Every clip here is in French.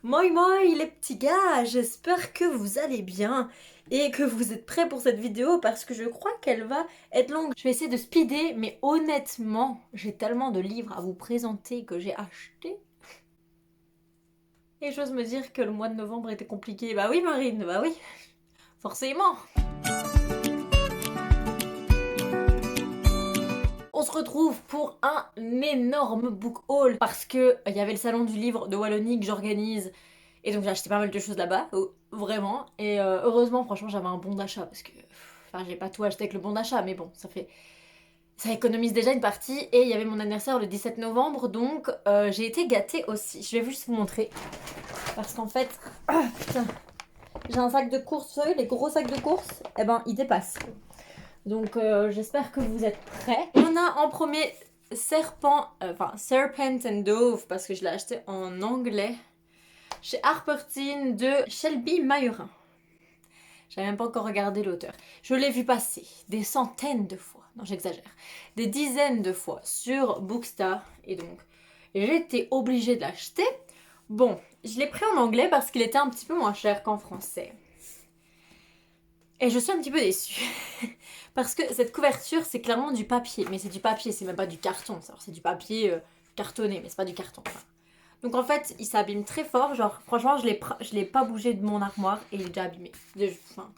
Moi moi les petits gars, j'espère que vous allez bien et que vous êtes prêts pour cette vidéo parce que je crois qu'elle va être longue. Je vais essayer de speeder, mais honnêtement, j'ai tellement de livres à vous présenter que j'ai acheté. Et j'ose me dire que le mois de novembre était compliqué. Bah oui Marine, bah oui, forcément. On se retrouve pour un énorme book haul parce que il y avait le salon du livre de Wallonie que j'organise et donc j'ai acheté pas mal de choses là-bas, vraiment. Et heureusement, franchement, j'avais un bon d'achat parce que, enfin, j'ai pas tout acheté avec le bon d'achat, mais bon, ça économise déjà une partie. Et il y avait mon anniversaire le 17 novembre, donc j'ai été gâtée aussi. Je vais juste vous montrer parce qu'en fait, putain, j'ai un sac de course, vous savez, les gros sacs de course, eh ben, ils dépassent. Donc j'espère que vous êtes prêts. On a en premier Serpent and Dove parce que je l'ai acheté en anglais chez Harper-Teen de Shelby Mahurin. J'avais même pas encore regardé l'auteur. Je l'ai vu passer des centaines de fois, non j'exagère, des dizaines de fois sur Bookstar et donc j'étais obligée de l'acheter. Bon, je l'ai pris en anglais parce qu'il était un petit peu moins cher qu'en français. Et je suis un petit peu déçue. Parce que cette couverture, c'est clairement du papier. Mais c'est du papier, c'est même pas du carton. C'est du papier cartonné, mais c'est pas du carton. Enfin. Donc en fait, il s'abîme très fort. Genre, franchement, je l'ai pas bougé de mon armoire et il est déjà abîmé. Enfin,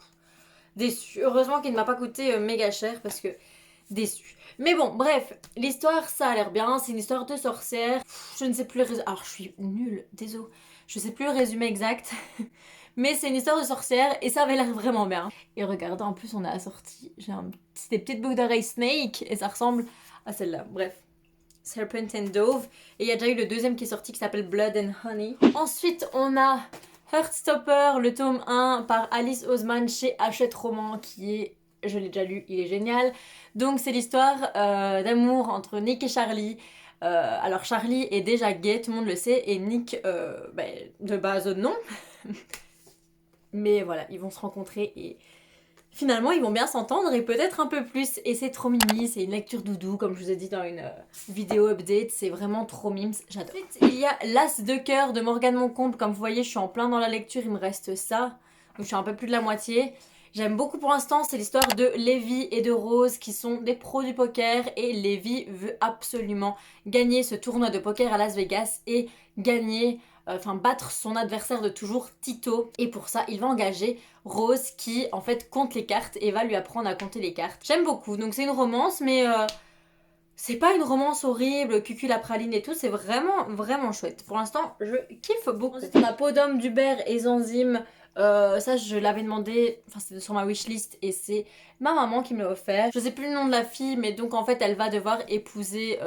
déçu. Heureusement qu'il ne m'a pas coûté méga cher parce que déçu. Mais bon, bref, l'histoire, ça a l'air bien. C'est une histoire de sorcière. Je ne sais plus le alors, je suis nulle, désolé. Je sais plus le résumé exact. Mais c'est une histoire de sorcière et ça avait l'air vraiment bien. Et regardez, en plus, on a assorti. C'est des petites boucles d'oreilles Snake et ça ressemble à celle-là. Bref. Serpent and Dove. Et il y a déjà eu le deuxième qui est sorti qui s'appelle Blood and Honey. Ensuite, on a Heartstopper, le tome 1 par Alice Oseman chez Hachette Roman qui est, je l'ai déjà lu, il est génial. Donc c'est l'histoire d'amour entre Nick et Charlie. Alors Charlie est déjà gay, tout le monde le sait, et Nick, de base non. Mais voilà, ils vont se rencontrer et finalement ils vont bien s'entendre et peut-être un peu plus. Et c'est trop mimi, c'est une lecture doudou comme je vous ai dit dans une vidéo update, c'est vraiment trop mimes, j'adore. Ensuite il y a L'As de cœur de Morgane Moncombe, comme vous voyez je suis en plein dans la lecture, il me reste ça, donc je suis un peu plus de la moitié. J'aime beaucoup pour l'instant, c'est l'histoire de Lévi et de Rose qui sont des pros du poker et Lévi veut absolument gagner ce tournoi de poker à Las Vegas et gagner, battre son adversaire de toujours, Tito. Et pour ça, il va engager Rose qui en fait compte les cartes et va lui apprendre à compter les cartes. J'aime beaucoup, donc c'est une romance mais c'est pas une romance horrible, cucul la praline et tout, c'est vraiment vraiment chouette. Pour l'instant, je kiffe beaucoup. Ensuite, on a Peau d'homme d'Hubert et Zanzime. Ça, je l'avais demandé, enfin c'était sur ma wishlist et c'est ma maman qui me l'a offert. Je sais plus le nom de la fille, mais donc en fait elle va devoir épouser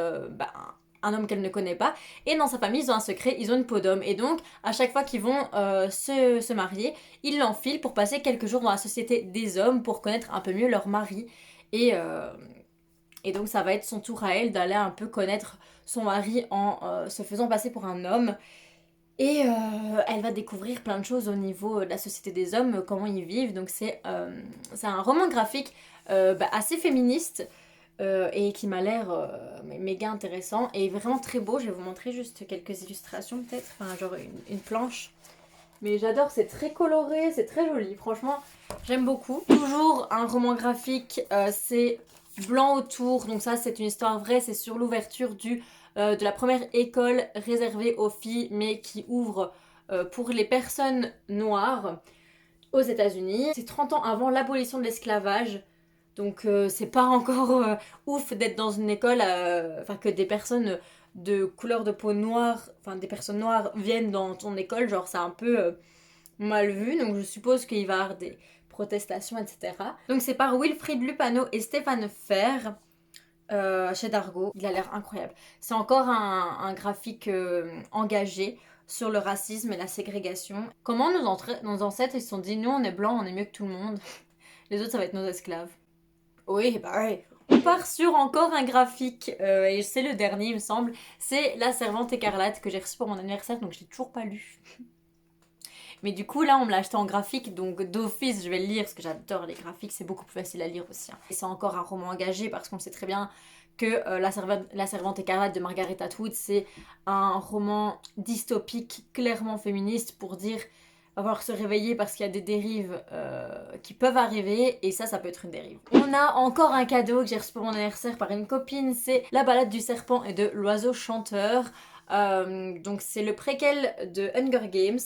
un homme qu'elle ne connaît pas. Et dans sa famille, ils ont un secret, ils ont une peau d'homme. Et donc, à chaque fois qu'ils vont se marier, ils l'enfilent pour passer quelques jours dans la société des hommes pour connaître un peu mieux leur mari. Et donc ça va être son tour à elle d'aller un peu connaître son mari en se faisant passer pour un homme. Et elle va découvrir plein de choses au niveau de la société des hommes, comment ils vivent. Donc c'est un roman graphique assez féministe et qui m'a l'air méga intéressant et vraiment très beau. Je vais vous montrer juste quelques illustrations peut-être, enfin genre une planche. Mais j'adore, c'est très coloré, c'est très joli. Franchement, j'aime beaucoup. Toujours un roman graphique, c'est blanc autour. Donc ça, c'est une histoire vraie. C'est sur l'ouverture de la première école réservée aux filles, mais qui ouvre pour les personnes noires aux États-Unis. C'est 30 ans avant l'abolition de l'esclavage. Donc c'est pas encore ouf d'être dans une école, que des personnes de couleur de peau noire, enfin des personnes noires viennent dans ton école, genre c'est un peu mal vu, donc je suppose qu'il va y avoir des protestations, etc. Donc c'est par Wilfried Lupano et Stéphane Fer, chez Dargo. Il a l'air incroyable. C'est encore un graphique engagé sur le racisme et la ségrégation. Comment nos ancêtres ils se sont dit, nous on est blancs, on est mieux que tout le monde, les autres ça va être nos esclaves. Oui, bah ouais. On part sur encore un graphique, et c'est le dernier il me semble, c'est La Servante écarlate que j'ai reçu pour mon anniversaire, donc je l'ai toujours pas lu. Mais du coup là on me l'a acheté en graphique, donc d'office je vais le lire parce que j'adore les graphiques, c'est beaucoup plus facile à lire aussi. Et c'est encore un roman engagé parce qu'on sait très bien que La Servante écarlate de Margaret Atwood, c'est un roman dystopique clairement féministe pour dire va falloir se réveiller parce qu'il y a des dérives qui peuvent arriver et ça peut être une dérive. On a encore un cadeau que j'ai reçu pour mon anniversaire par une copine, c'est La balade du serpent et de l'oiseau chanteur. Donc c'est le préquel de Hunger Games.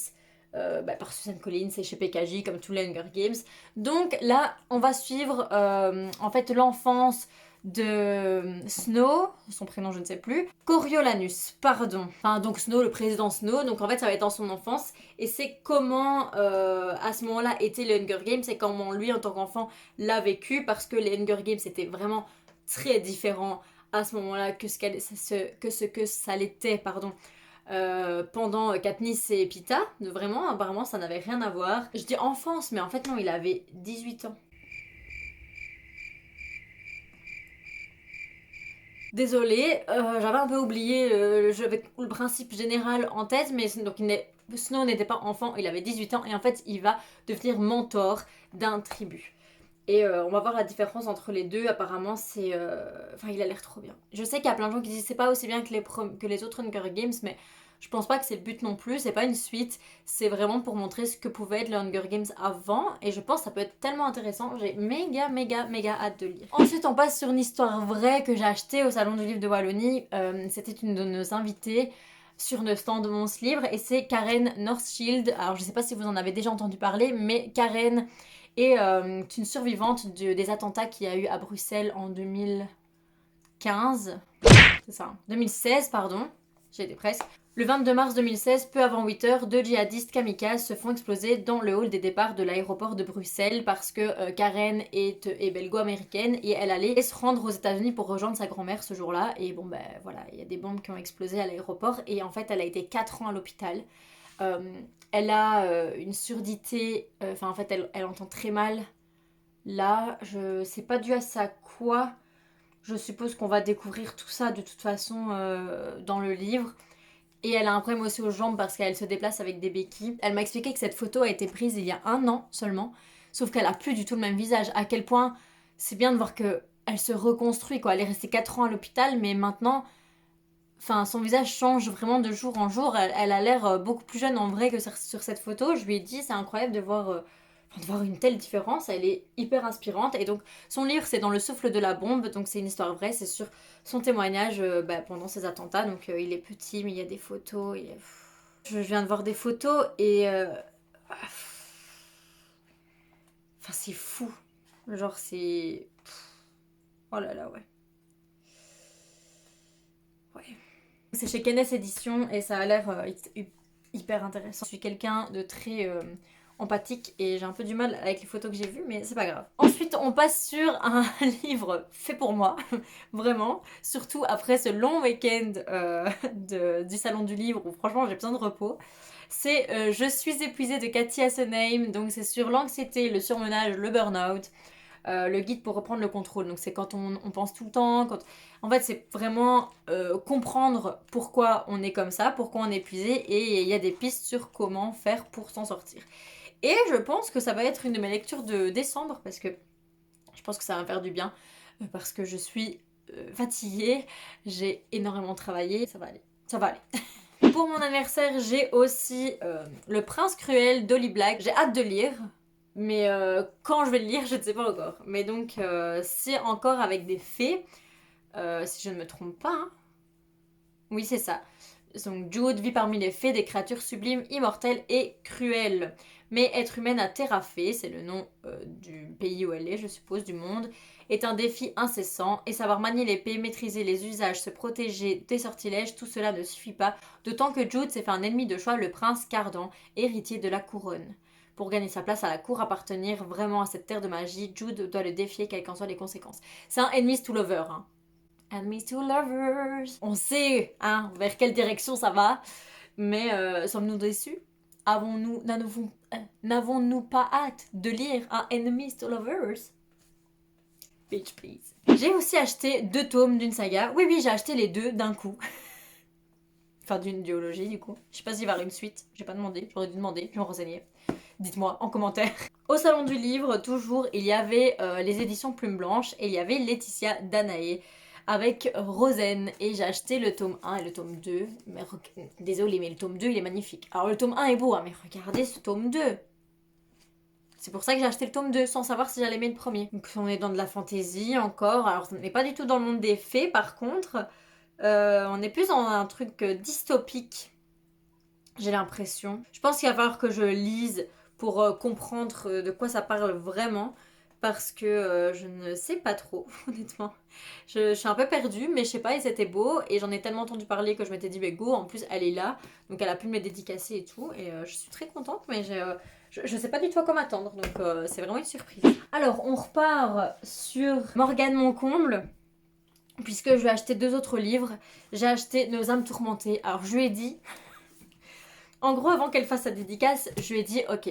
Par Suzanne Collins et chez PKJ comme tous les Hunger Games. Donc là, on va suivre en fait l'enfance de Snow, son prénom je ne sais plus, Coriolanus, pardon. Enfin donc Snow, le président Snow, donc en fait ça va être dans son enfance et c'est comment à ce moment-là étaient les Hunger Games et comment lui en tant qu'enfant l'a vécu parce que les Hunger Games c'était vraiment très différent à ce moment-là que ce que ça l'était, pardon. Pendant Katniss et Pita, vraiment, apparemment ça n'avait rien à voir. Je dis enfance, mais en fait non, il avait 18 ans. Désolée, j'avais un peu oublié j'avais le principe général en tête, mais donc Snow n'était pas enfant, il avait 18 ans et en fait il va devenir mentor d'un tribut. Et on va voir la différence entre les deux. Apparemment, c'est. Enfin, il a l'air trop bien. Je sais qu'il y a plein de gens qui disent c'est pas aussi bien que les autres Hunger Games, mais je pense pas que c'est le but non plus. C'est pas une suite. C'est vraiment pour montrer ce que pouvait être le Hunger Games avant. Et je pense que ça peut être tellement intéressant. J'ai méga hâte de lire. Ensuite, on passe sur une histoire vraie que j'ai achetée au Salon du Livre de Wallonie. C'était une de nos invitées sur le stand de Mons Livre. Et c'est Karen Northshield. Alors, je sais pas si vous en avez déjà entendu parler, mais Karen est une survivante des attentats qu'il y a eu à Bruxelles en 2015. C'est ça, 2016, pardon. J'ai été presque. Le 22 mars 2016, peu avant 8 heures, deux djihadistes kamikazes se font exploser dans le hall des départs de l'aéroport de Bruxelles parce que Karen est belgo-américaine et elle allait se rendre aux États-Unis pour rejoindre sa grand-mère ce jour-là. Et bon, ben voilà, il y a des bombes qui ont explosé à l'aéroport et en fait, elle a été 4 ans à l'hôpital. Elle a une surdité, en fait, elle entend très mal. Là, c'est pas dû à ça quoi. Je suppose qu'on va découvrir tout ça de toute façon dans le livre. Et elle a un problème aussi aux jambes parce qu'elle se déplace avec des béquilles. Elle m'a expliqué que cette photo a été prise il y a 1 an seulement. Sauf qu'elle a plus du tout le même visage. À quel point c'est bien de voir que elle se reconstruit quoi. Elle est restée 4 ans à l'hôpital mais maintenant, enfin, son visage change vraiment de jour en jour. Elle a l'air beaucoup plus jeune en vrai que sur cette photo. Je lui ai dit c'est incroyable de voir une telle différence, elle est hyper inspirante. Et donc, son livre, c'est Dans le souffle de la bombe, donc c'est une histoire vraie, c'est sur son témoignage pendant ces attentats. Donc, il est petit, mais il y a des photos. Je viens de voir des photos et. Enfin, c'est fou. Genre, c'est. Oh là là, ouais. Ouais. C'est chez Kenneth Édition et ça a l'air hyper intéressant. Je suis quelqu'un de très empathique et j'ai un peu du mal avec les photos que j'ai vues, mais c'est pas grave. Ensuite, on passe sur un livre fait pour moi, vraiment. Surtout après ce long week-end du Salon du Livre où franchement j'ai besoin de repos. C'est Je suis épuisée de Cathy Assenheim, donc c'est sur l'anxiété, le surmenage, le burn-out. Le guide pour reprendre le contrôle. Donc c'est quand on pense tout le temps, en fait c'est vraiment comprendre pourquoi on est comme ça, pourquoi on est épuisé et il y a des pistes sur comment faire pour s'en sortir. Et je pense que ça va être une de mes lectures de décembre parce que je pense que ça va me faire du bien parce que je suis fatiguée, j'ai énormément travaillé, ça va aller, ça va aller. Pour mon anniversaire, j'ai aussi Le Prince Cruel d'Holly Black. J'ai hâte de lire. Mais quand je vais le lire, je ne sais pas encore. Mais donc, c'est encore avec des fées, si je ne me trompe pas. Hein. Oui, c'est ça. Donc, Jude vit parmi les fées, des créatures sublimes, immortelles et cruelles. Mais être humaine à Terrafée, c'est le nom du pays où elle est, je suppose, du monde, est un défi incessant. Et savoir manier l'épée, maîtriser les usages, se protéger des sortilèges, tout cela ne suffit pas. D'autant que Jude s'est fait un ennemi de choix, le prince Cardan, héritier de la couronne. Pour gagner sa place à la cour, appartenir vraiment à cette terre de magie, Jude doit le défier quelles qu'en soient les conséquences. C'est un enemies to lover. Hein. Enemies to lovers. On sait hein, vers quelle direction ça va, mais sommes-nous déçus? N'avons-nous pas hâte de lire un Enemies to lovers? Bitch please. J'ai aussi acheté 2 tomes d'une saga. Oui, j'ai acheté les 2 d'un coup. Enfin d'une duologie du coup. Je sais pas s'il va y avoir une suite. J'ai pas demandé. J'aurais dû demander. Je vais me renseigner. Dites-moi en commentaire. Au salon du livre, toujours, il y avait les éditions Plume Blanche et il y avait Laetitia Danaé. avec Rosen. Et j'ai acheté le tome 1 et le tome 2. Mais désolé, mais le tome 2 il est magnifique. Alors le tome 1 est beau, hein, mais regardez ce tome 2. C'est pour ça que j'ai acheté le tome 2 sans savoir si j'allais aimer le premier. Donc on est dans de la fantaisie encore. Alors on n'est pas du tout dans le monde des fées par contre. On est plus dans un truc dystopique. J'ai l'impression. Je pense qu'il va falloir que je lise pour comprendre de quoi ça parle vraiment. Parce que je ne sais pas trop, honnêtement. Je suis un peu perdue, mais je sais pas, et c'était beau. Et j'en ai tellement entendu parler que je m'étais dit, bah go, en plus elle est là. Donc elle a pu me les dédicacer et tout. Et je suis très contente, mais je sais pas du tout à quoi m'attendre. Donc c'est vraiment une surprise. Alors on repart sur Morgane Moncomble. Puisque je lui ai acheté 2 autres livres. J'ai acheté Nos âmes tourmentées. Alors je lui ai dit... En gros, avant qu'elle fasse sa dédicace, je lui ai dit, ok,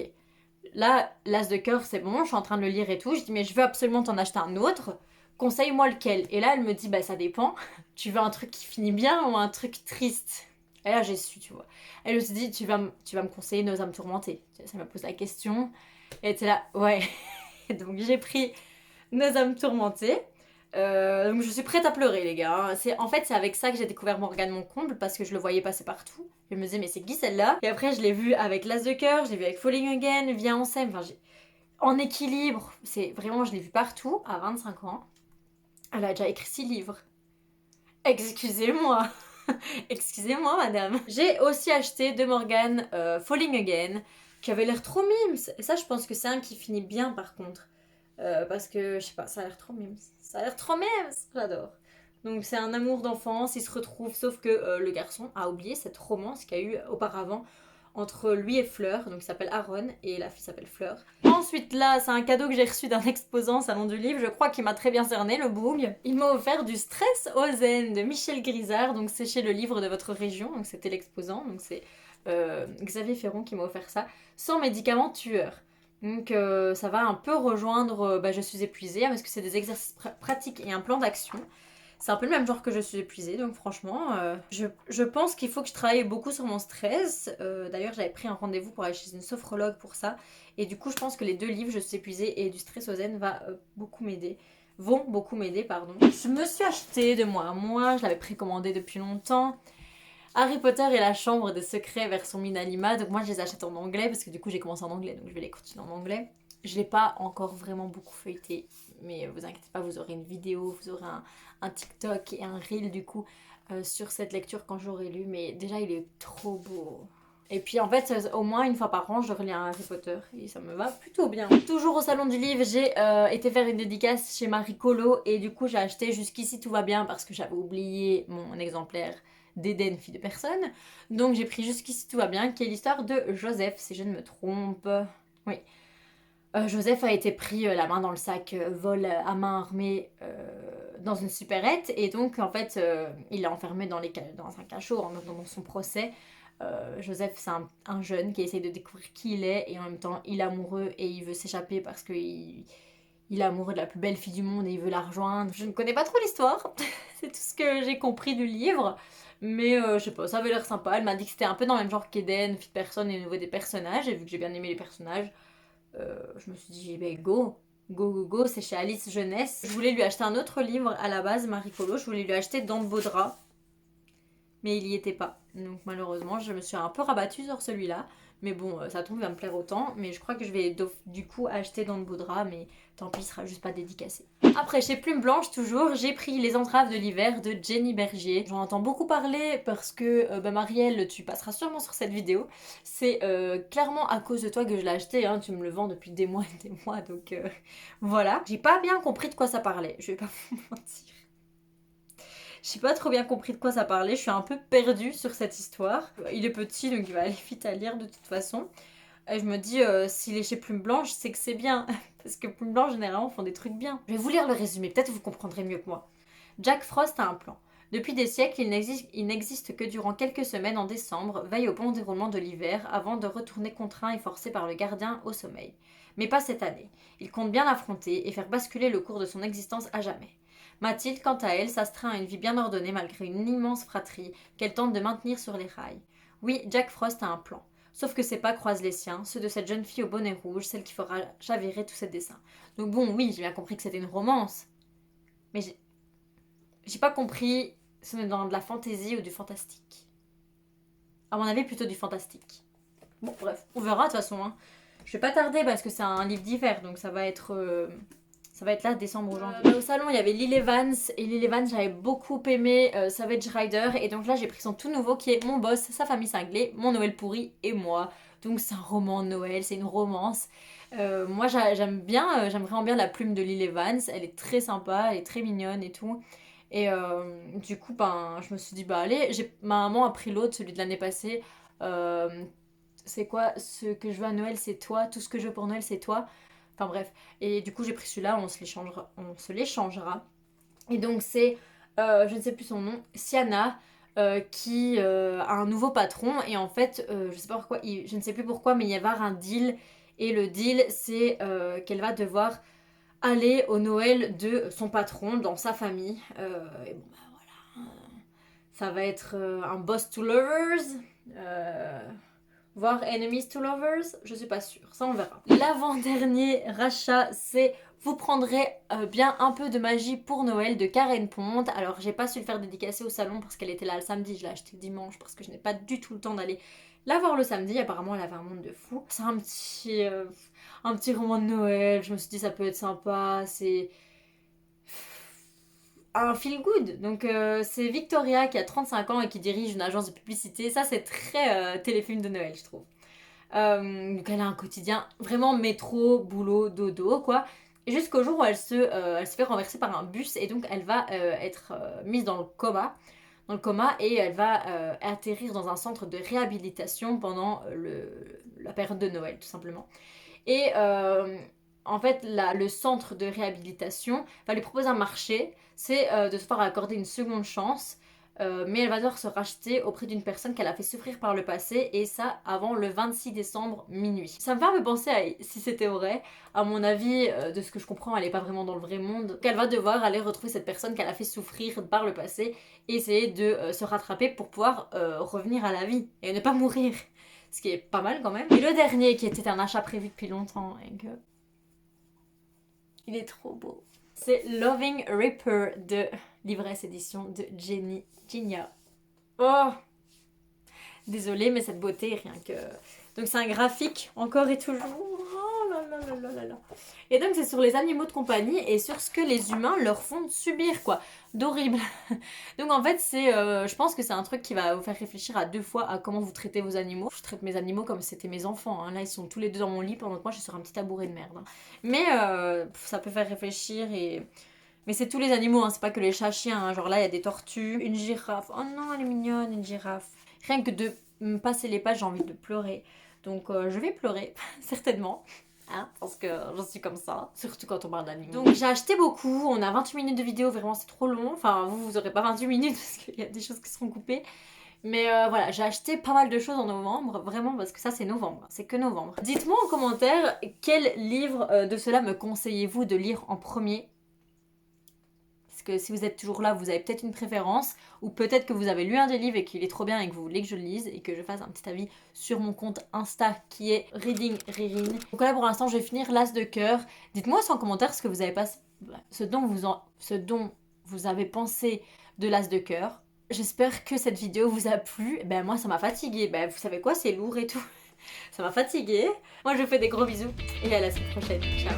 là, l'As de cœur, c'est bon, je suis en train de le lire et tout. Je dis, mais je veux absolument t'en acheter un autre. Conseille-moi lequel. Et là, elle me dit, bah ça dépend. Tu veux un truc qui finit bien ou un truc triste? Et là, j'ai su, tu vois. Elle se dit, tu vas me conseiller Nos âmes tourmentées. Ça m'a posé la question. Et elle était là, ouais. Donc j'ai pris Nos âmes tourmentées. Donc je suis prête à pleurer les gars. En fait c'est avec ça que j'ai découvert Morgane Moncomble parce que je le voyais passer partout. Je me disais mais c'est qui celle-là? Et après je l'ai vu avec L'As de cœur, je l'ai vu avec Falling Again, Viens on s'aime, enfin en équilibre. C'est vraiment je l'ai vu partout à 25 ans. Elle a déjà écrit 6 livres. Excusez-moi. Excusez-moi madame. J'ai aussi acheté de Morgane Falling Again qui avait l'air trop mimes. Et ça je pense que c'est un qui finit bien par contre. Parce que, je sais pas, ça a l'air trop mimes. Ça a l'air trop mimes, j'adore. Donc c'est un amour d'enfance, ils se retrouvent, sauf que le garçon a oublié cette romance qu'il y a eu auparavant entre lui et Fleur, donc il s'appelle Aaron, et la fille s'appelle Fleur. Ensuite là, c'est un cadeau que j'ai reçu d'un exposant Salon du Livre, je crois qu'il m'a très bien cerné, le boug. Il m'a offert du Stress au zen de Michel Grisard, donc c'est chez le livre de votre région, donc c'était l'exposant, donc c'est Xavier Ferron qui m'a offert ça, sans médicaments tueurs. Donc ça va un peu rejoindre Je suis épuisée parce que c'est des exercices pratiques et un plan d'action. C'est un peu le même genre que Je suis épuisée, donc franchement, je pense qu'il faut que je travaille beaucoup sur mon stress. D'ailleurs, j'avais pris un rendez-vous pour aller chez une sophrologue pour ça. Et du coup, je pense que les 2 livres, Je suis épuisée et Du stress au zen, vont beaucoup m'aider, pardon. Je me suis acheté de moi à moi, je l'avais précommandé depuis longtemps. Harry Potter et la chambre des secrets version Minalima. Donc moi je les achète en anglais parce que du coup j'ai commencé en anglais donc je vais les continuer en anglais. Je l'ai pas encore vraiment beaucoup feuilleté mais vous inquiétez pas, vous aurez une vidéo, vous aurez un TikTok et un reel du coup sur cette lecture quand j'aurai lu. Mais déjà il est trop beau. Et puis en fait, au moins une fois par an, je relis un Harry Potter et ça me va plutôt bien. Toujours au salon du livre, j'ai été faire une dédicace chez Marie Colo et du coup j'ai acheté Jusqu'ici tout va bien parce que j'avais oublié mon exemplaire d'Éden, fille de personne. Donc j'ai pris Jusqu'ici tout va bien, qui est l'histoire de Joseph, si je ne me trompe. Oui. Joseph a été pris la main dans le sac, vol à main armée dans une supérette. Et donc en fait, il est enfermé dans un cachot dans son procès. Joseph, c'est un jeune qui essaye de découvrir qui il est et en même temps il est amoureux et il veut s'échapper parce qu'il est amoureux de la plus belle fille du monde et il veut la rejoindre. Je ne connais pas trop l'histoire, c'est tout ce que j'ai compris du livre. Mais je sais pas, ça avait l'air sympa. Elle m'a dit que c'était un peu dans le même genre qu'Eden, fille de personne et au niveau des personnages. Et vu que j'ai bien aimé les personnages, je me suis dit, ben go, go, go, go, c'est chez Alice Jeunesse. Je voulais lui acheter un autre livre à la base, Marie Colo. Je voulais lui acheter Dans de Baudra, mais il y était pas. Donc malheureusement, je me suis un peu rabattue sur celui-là. Mais bon, ça tombe, il va me plaire autant. Mais je crois que je vais du coup acheter Dans de Baudra, mais tant pis, il sera juste pas dédicacé. Après, chez Plume Blanche, toujours, j'ai pris Les Entraves de l'hiver de Jenny Bergier. J'en entends beaucoup parler parce que, Marielle, tu passeras sûrement sur cette vidéo. C'est clairement à cause de toi que je l'ai acheté, hein. Tu me le vends depuis des mois et des mois, donc voilà. J'ai pas bien compris de quoi ça parlait, je vais pas vous mentir. J'ai pas trop bien compris de quoi ça parlait, je suis un peu perdue sur cette histoire. Il est petit, donc il va aller vite à lire de toute façon. Et je me dis, s'il est chez Plume Blanche, c'est que c'est bien. Parce que Plume Blanche, généralement, font des trucs bien. Je vais vous lire le résumé, peut-être vous comprendrez mieux que moi. Jack Frost a un plan. Depuis des siècles, il n'existe que durant quelques semaines en décembre, veille au bon déroulement de l'hiver, avant de retourner contraint et forcé par le gardien au sommeil. Mais pas cette année. Il compte bien l'affronter et faire basculer le cours de son existence à jamais. Mathilde, quant à elle, s'astreint à une vie bien ordonnée malgré une immense fratrie qu'elle tente de maintenir sur les rails. Oui, Jack Frost a un plan. Sauf que ses pas croisent les siens, ceux de cette jeune fille au bonnet rouge, celle qui fera chavirer tous ses dessins. Donc bon, oui, j'ai bien compris que c'était une romance. Mais J'ai pas compris si on est dans de la fantasy ou du fantastique. À mon avis, plutôt du fantastique. Bon, bref, on verra de toute façon. Hein. Je vais pas tarder parce que c'est un livre d'hiver, donc ça va être là décembre ou janvier. Au salon, il y avait Lil Evans, et Lil Evans, j'avais beaucoup aimé Savage Rider, et donc là, j'ai pris son tout nouveau qui est Mon boss, sa famille cinglée, Mon Noël pourri et moi. Donc c'est un roman de Noël, c'est une romance. Moi, j'aime bien, j'aime vraiment bien la plume de Lil Evans, elle est très sympa, elle est très mignonne et tout. Et du coup, ben, je me suis dit, bah allez, ma maman a pris l'autre, celui de l'année passée. Euh, c'est quoi? Ce que je veux à Noël, c'est toi. Tout ce que je veux pour Noël, c'est toi. Enfin bref. Et du coup, j'ai pris celui-là, on se l'échangera. Et donc, c'est, je ne sais plus son nom, Siana, qui a un nouveau patron. Et en fait, je sais pas pourquoi, je ne sais plus pourquoi, mais il y va y avoir un deal. Et le deal, c'est qu'elle va devoir aller au Noël de son patron dans sa famille. Et bon, bah voilà. Ça va être un boss to lovers. Voire enemies to lovers, je suis pas sûre, ça on verra. L'avant-dernier rachat, c'est vous prendrez bien un peu de magie pour Noël de Karen Pont. Alors j'ai pas su le faire dédicacer au salon parce qu'elle était là le samedi, je l'ai acheté le dimanche parce que je n'ai pas du tout le temps d'aller la voir le samedi. Apparemment elle avait un monde de fou. C'est un petit roman de Noël, je me suis dit ça peut être sympa, c'est un feel good. Donc c'est Victoria qui a 35 ans et qui dirige une agence de publicité. Ça c'est très téléfilm de Noël je trouve. Donc elle a un quotidien vraiment métro, boulot, dodo quoi. Jusqu'au jour où elle se fait renverser par un bus et donc elle va être mise dans le coma. Et elle va atterrir dans un centre de réhabilitation pendant la période de Noël tout simplement. Et en fait, le centre de réhabilitation va lui proposer un marché, c'est de se faire accorder une seconde chance, mais elle va devoir se racheter auprès d'une personne qu'elle a fait souffrir par le passé, et ça avant le 26 décembre minuit. Ça me fait un peu penser à si c'était vrai. À mon avis, de ce que je comprends, elle n'est pas vraiment dans le vrai monde. Qu'elle va devoir aller retrouver cette personne qu'elle a fait souffrir par le passé, et essayer de se rattraper pour pouvoir revenir à la vie, et ne pas mourir. Ce qui est pas mal quand même. Et le dernier qui était un achat prévu depuis longtemps et que... Il est trop beau. C'est Loving Reaper de Livresse Édition de Jenny Gigna. Oh! Désolée, mais cette beauté, rien que... Donc c'est un graphique, encore et toujours. Oh là là là là là là. Et donc c'est sur les animaux de compagnie et sur ce que les humains leur font subir, quoi. D'horrible. Donc en fait, je pense que c'est un truc qui va vous faire réfléchir à 2 fois à comment vous traitez vos animaux. Je traite mes animaux comme si c'était mes enfants. Hein. Là, ils sont tous les deux dans mon lit pendant que moi, je suis sur un petit tabouret de merde. Hein. Mais ça peut faire réfléchir et... Mais c'est tous les animaux, hein, c'est pas que les chats, chiens. Hein. Genre là, il y a des tortues, une girafe. Oh non, elle est mignonne, une girafe. Rien que de me passer les pages, j'ai envie de pleurer. Donc je vais pleurer, certainement. Hein, parce que je suis comme ça, surtout quand on parle d'animaux. Donc j'ai acheté beaucoup, on a 28 minutes de vidéo, vraiment c'est trop long. Enfin, vous aurez pas 28 minutes parce qu'il y a des choses qui seront coupées. Mais voilà, j'ai acheté pas mal de choses en novembre, vraiment parce que ça c'est novembre, c'est que novembre. Dites-moi en commentaire quel livre de cela me conseillez-vous de lire en premier. Parce que si vous êtes toujours là, vous avez peut-être une préférence, ou peut-être que vous avez lu un des livres et qu'il est trop bien et que vous voulez que je le lise et que je fasse un petit avis sur mon compte Insta qui est Reading Ririn. Donc là pour l'instant je vais finir l'As de cœur. Dites-moi en commentaire ce que vous avez ce dont vous avez pensé de l'As de cœur. J'espère que cette vidéo vous a plu. Ben moi ça m'a fatiguée. Ben vous savez quoi, c'est lourd et tout. Ça m'a fatiguée. Moi je vous fais des gros bisous et à la semaine prochaine. Ciao.